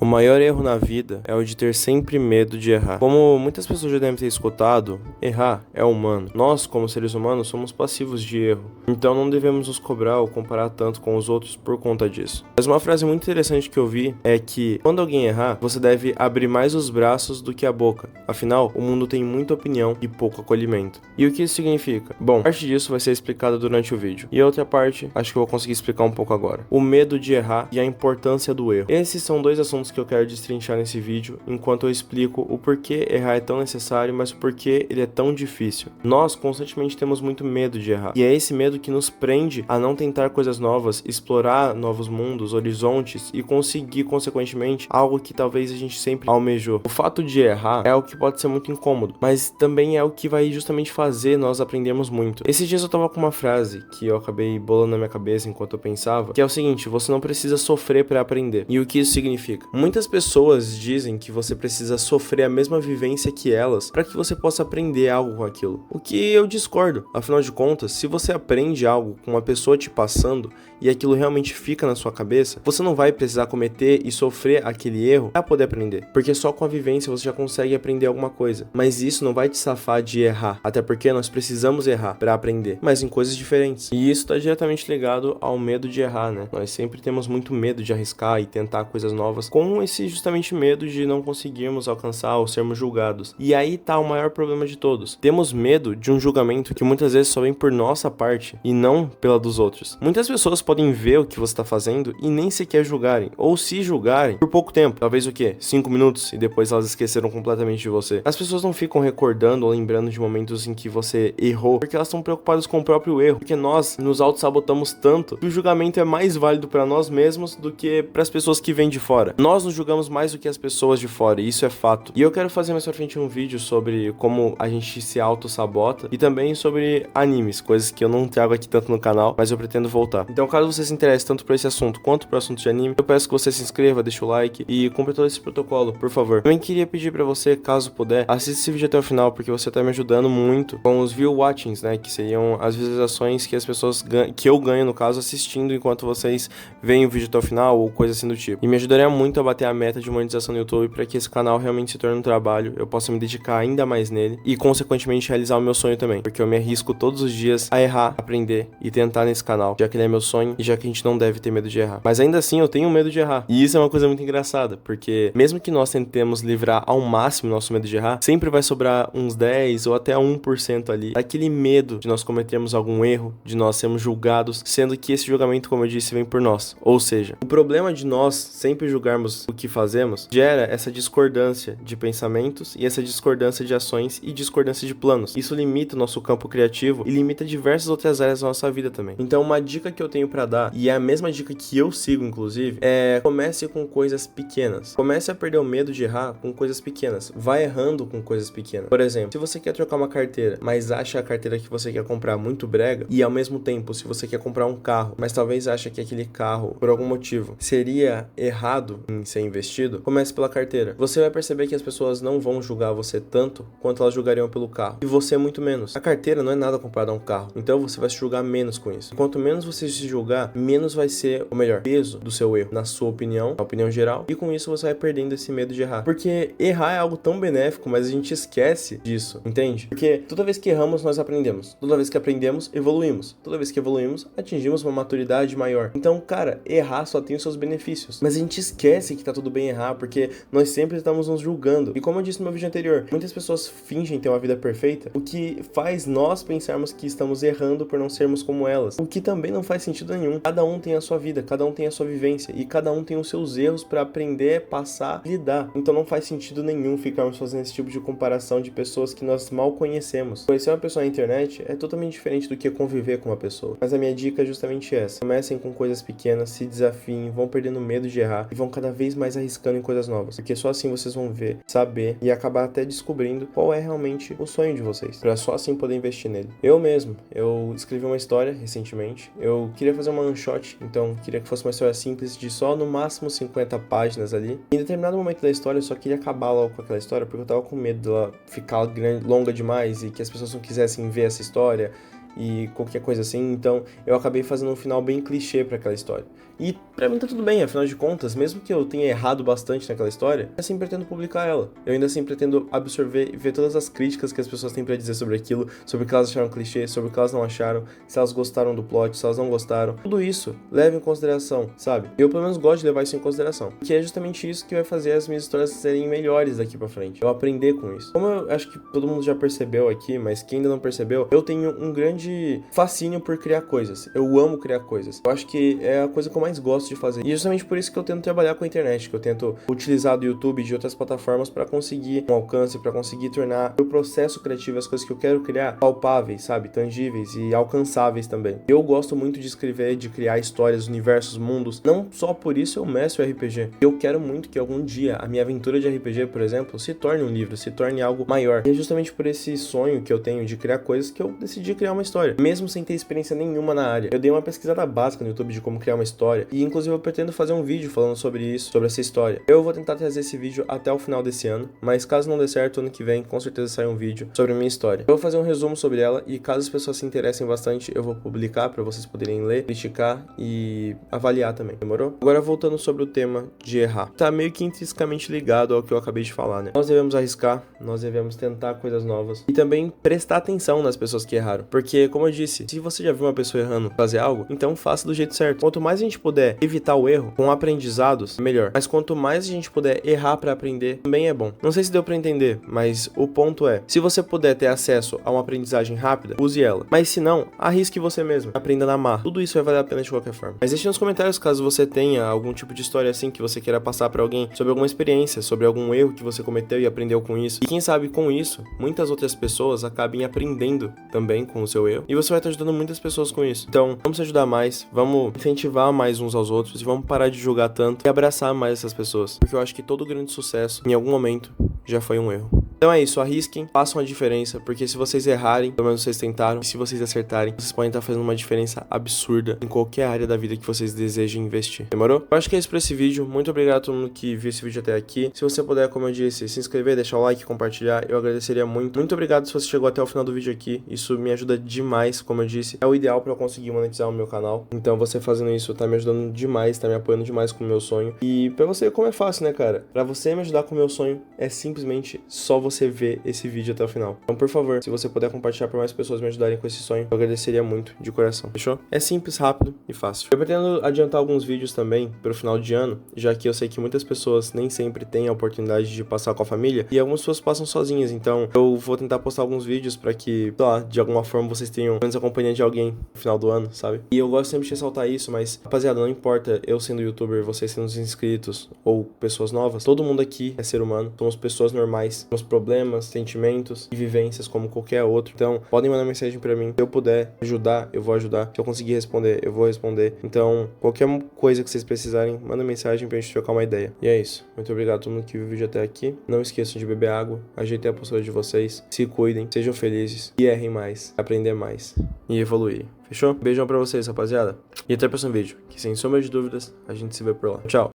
O maior erro na vida é o de ter sempre medo de errar. Como muitas pessoas já devem ter escutado, errar é humano. Nós, como seres humanos, somos passivos de erro. Então não devemos nos cobrar ou comparar tanto com os outros por conta disso. Mas uma frase muito interessante que eu vi é que quando alguém errar, você deve abrir mais os braços do que a boca. Afinal, o mundo tem muita opinião e pouco acolhimento. E o que isso significa? Bom, parte disso vai ser explicado durante o vídeo. E a outra parte, acho que eu vou conseguir explicar um pouco agora. O medo de errar e a importância do erro. Esses são dois assuntos que eu quero destrinchar nesse vídeo, enquanto eu explico o porquê errar é tão necessário, mas o porquê ele é tão difícil. Nós constantemente temos muito medo de errar. E é esse medo que nos prende a não tentar coisas novas, explorar novos mundos, horizontes e conseguir, consequentemente, algo que talvez a gente sempre almejou. O fato de errar é algo que pode ser muito incômodo, mas também é o que vai justamente fazer nós aprendermos muito. Esses dias eu tava com uma frase que eu acabei bolando na minha cabeça enquanto eu pensava, que é o seguinte: você não precisa sofrer para aprender. E o que isso significa? Muitas pessoas dizem que você precisa sofrer a mesma vivência que elas para que você possa aprender algo com aquilo. O que eu discordo. Afinal de contas, se você aprende algo com uma pessoa te passando e aquilo realmente fica na sua cabeça, você não vai precisar cometer e sofrer aquele erro para poder aprender. Porque só com a vivência você já consegue aprender alguma coisa. Mas isso não vai te safar de errar. Até porque nós precisamos errar para aprender, mas em coisas diferentes. E isso está diretamente ligado ao medo de errar, né? Nós sempre temos muito medo de arriscar e tentar coisas novas, com esse justamente medo de não conseguirmos alcançar ou sermos julgados. E aí tá o maior problema de todos. Temos medo de um julgamento que muitas vezes só vem por nossa parte e não pela dos outros. Muitas pessoas podem ver o que você está fazendo e nem sequer julgarem, ou se julgarem por pouco tempo, talvez o quê? 5 minutos, e depois elas esqueceram completamente de você. As pessoas não ficam recordando ou lembrando de momentos em que você errou, porque elas estão preocupadas com o próprio erro, porque nós nos auto-sabotamos tanto que o julgamento é mais válido para nós mesmos do que para as pessoas que vêm de fora. Nós nos julgamos mais do que as pessoas de fora, e isso é fato. E eu quero fazer mais pra frente um vídeo sobre como a gente se auto-sabota e também sobre animes, coisas que eu não trago aqui tanto no canal, mas eu pretendo voltar. Então, caso você se interesse tanto por esse assunto quanto por assunto de anime, eu peço que você se inscreva, deixe o like e cumpra todo esse protocolo, por favor. Também queria pedir pra você, caso puder, assista esse vídeo até o final, porque você tá me ajudando muito com os view watchings, né, que seriam as visualizações que as pessoas que eu ganho, no caso, assistindo enquanto vocês veem o vídeo até o final ou coisa assim do tipo. E me ajudaria muito a bater a meta de monetização no YouTube para que esse canal realmente se torne um trabalho, eu possa me dedicar ainda mais nele e, consequentemente, realizar o meu sonho também, porque eu me arrisco todos os dias a errar, aprender e tentar nesse canal, já que ele é meu sonho e já que a gente não deve ter medo de errar. Mas ainda assim, eu tenho medo de errar. E isso é uma coisa muito engraçada, porque mesmo que nós tentemos livrar ao máximo nosso medo de errar, sempre vai sobrar uns 10 ou até 1% ali daquele medo de nós cometermos algum erro, de nós sermos julgados, sendo que esse julgamento, como eu disse, vem por nós. Ou seja, o problema de nós sempre julgarmos o que fazemos gera essa discordância de pensamentos e essa discordância de ações e discordância de planos. Isso limita o nosso campo criativo e limita diversas outras áreas da nossa vida também. Então, uma dica que eu tenho pra dar, e é a mesma dica que eu sigo, inclusive, é: comece com coisas pequenas. Comece a perder o medo de errar com coisas pequenas. Vai errando com coisas pequenas. Por exemplo, se você quer trocar uma carteira, mas acha a carteira que você quer comprar muito brega, e ao mesmo tempo, se você quer comprar um carro, mas talvez acha que aquele carro, por algum motivo, seria errado em ser investido, comece pela carteira. Você vai perceber que as pessoas não vão julgar você tanto quanto elas julgariam pelo carro. E você muito menos. A carteira não é nada comparada a um carro. Então você vai se julgar menos com isso. Quanto menos você se julgar, menos vai ser o melhor peso do seu erro, na sua opinião, na opinião geral. E com isso você vai perdendo esse medo de errar. Porque errar é algo tão benéfico, mas a gente esquece disso, entende? Porque toda vez que erramos, nós aprendemos. Toda vez que aprendemos, evoluímos. Toda vez que evoluímos, atingimos uma maturidade maior. Então, cara, errar só tem os seus benefícios. Mas a gente esquece que tá tudo bem errar, porque nós sempre estamos nos julgando. E como eu disse no meu vídeo anterior, muitas pessoas fingem ter uma vida perfeita, o que faz nós pensarmos que estamos errando por não sermos como elas. O que também não faz sentido nenhum. Cada um tem a sua vida, cada um tem a sua vivência, e cada um tem os seus erros pra aprender, passar, lidar. Então não faz sentido nenhum ficarmos fazendo esse tipo de comparação de pessoas que nós mal conhecemos. Conhecer uma pessoa na internet é totalmente diferente do que conviver com uma pessoa. Mas a minha dica é justamente essa: comecem com coisas pequenas, se desafiem, vão perdendo medo de errar e vão cada vez mais arriscando em coisas novas, porque só assim vocês vão ver, saber e acabar até descobrindo qual é realmente o sonho de vocês, pra só assim poder investir nele. Eu escrevi uma história recentemente, eu queria fazer uma one shot, então queria que fosse uma história simples de só no máximo 50 páginas ali. Em determinado momento da história eu só queria acabar logo com aquela história, porque eu tava com medo dela ficar longa demais e que as pessoas não quisessem ver essa história e qualquer coisa assim. Então eu acabei fazendo um final bem clichê pra aquela história. E pra mim tá tudo bem, afinal de contas, mesmo que eu tenha errado bastante naquela história, eu assim pretendo publicar ela. Eu ainda assim pretendo absorver e ver todas as críticas que as pessoas têm pra dizer sobre aquilo, sobre o que elas acharam clichê, sobre o que elas não acharam, se elas gostaram do plot, se elas não gostaram. Tudo isso leva em consideração, sabe? Eu pelo menos gosto de levar isso em consideração, porque é justamente isso que vai fazer as minhas histórias serem melhores daqui pra frente. Eu aprender com isso. Como eu acho que todo mundo já percebeu aqui, mas quem ainda não percebeu, eu tenho um grande fascínio por criar coisas. Eu amo criar coisas. Eu acho que é a coisa que eu mais gosto de fazer. E justamente por isso que eu tento trabalhar com a internet, que eu tento utilizar do YouTube e de outras plataformas para conseguir um alcance, para conseguir tornar o processo criativo, as coisas que eu quero criar, palpáveis, sabe? Tangíveis e alcançáveis também. Eu gosto muito de escrever, de criar histórias, universos, mundos. Não só por isso eu mestro RPG. Eu quero muito que algum dia a minha aventura de RPG, por exemplo, se torne um livro, se torne algo maior. E é justamente por esse sonho que eu tenho de criar coisas que eu decidi criar uma história, mesmo sem ter experiência nenhuma na área. Eu dei uma pesquisada básica no YouTube de como criar uma história e inclusive eu pretendo fazer um vídeo falando sobre isso, sobre essa história. Eu vou tentar trazer esse vídeo até o final desse ano, mas caso não dê certo, ano que vem com certeza sai um vídeo sobre a minha história. Eu vou fazer um resumo sobre ela e caso as pessoas se interessem bastante, eu vou publicar para vocês poderem ler, criticar e avaliar também, demorou? Agora voltando sobre o tema de errar. Tá meio que intrinsecamente ligado ao que eu acabei de falar, né? Nós devemos arriscar, nós devemos tentar coisas novas e também prestar atenção nas pessoas que erraram, porque como eu disse, se você já viu uma pessoa errando fazer algo, então faça do jeito certo. Quanto mais a gente puder evitar o erro com aprendizados, melhor. Mas quanto mais a gente puder errar pra aprender, também é bom. Não sei se deu pra entender, mas o ponto é, se você puder ter acesso a uma aprendizagem rápida, use ela. Mas se não, arrisque você mesmo, aprenda na marra. Tudo isso vai valer a pena de qualquer forma. Mas deixe nos comentários caso você tenha algum tipo de história assim que você queira passar pra alguém, sobre alguma experiência, sobre algum erro que você cometeu e aprendeu com isso. E quem sabe com isso, muitas outras pessoas acabem aprendendo também com o seu erro. E você vai estar ajudando muitas pessoas com isso. Então, vamos se ajudar mais, vamos incentivar mais uns aos outros e vamos parar de julgar tanto e abraçar mais essas pessoas. Porque eu acho que todo grande sucesso, em algum momento, já foi um erro. Então é isso, arrisquem, façam a diferença, porque se vocês errarem, pelo menos vocês tentaram, e se vocês acertarem, vocês podem estar fazendo uma diferença absurda em qualquer área da vida que vocês desejem investir. Demorou? Eu acho que é isso pra esse vídeo. Muito obrigado a todo mundo que viu esse vídeo até aqui. Se você puder, como eu disse, se inscrever, deixar o like, compartilhar, eu agradeceria muito. Muito obrigado se você chegou até o final do vídeo aqui. Isso me ajuda demais, como eu disse. É o ideal pra eu conseguir monetizar o meu canal. Então você fazendo isso tá me ajudando demais, tá me apoiando demais com o meu sonho. E pra você, como é fácil, né, cara? Pra você me ajudar com o meu sonho, é simplesmente só você ver esse vídeo até o final. Então, por favor, se você puder compartilhar para mais pessoas me ajudarem com esse sonho, eu agradeceria muito, de coração. Fechou? É simples, rápido e fácil. Eu pretendo adiantar alguns vídeos também pro final de ano, já que eu sei que muitas pessoas nem sempre têm a oportunidade de passar com a família e algumas pessoas passam sozinhas. Então, eu vou tentar postar alguns vídeos para que, sei lá, de alguma forma vocês tenham menos a companhia de alguém no final do ano, sabe? E eu gosto sempre de ressaltar isso, mas, rapaziada, não importa eu sendo youtuber, vocês sendo inscritos ou pessoas novas, todo mundo aqui é ser humano, somos pessoas normais, temos problemas, sentimentos e vivências como qualquer outro. Então, podem mandar mensagem pra mim. Se eu puder ajudar, eu vou ajudar. Se eu conseguir responder, eu vou responder. Então, qualquer coisa que vocês precisarem, manda mensagem pra gente trocar uma ideia. E é isso. Muito obrigado a todo mundo que viu o vídeo até aqui. Não esqueçam de beber água, ajeitem a postura de vocês, se cuidem, sejam felizes e errem mais, aprender mais e evoluir. Fechou? Beijão pra vocês, rapaziada. E até o próximo vídeo, que sem sombra de dúvidas, a gente se vê por lá. Tchau!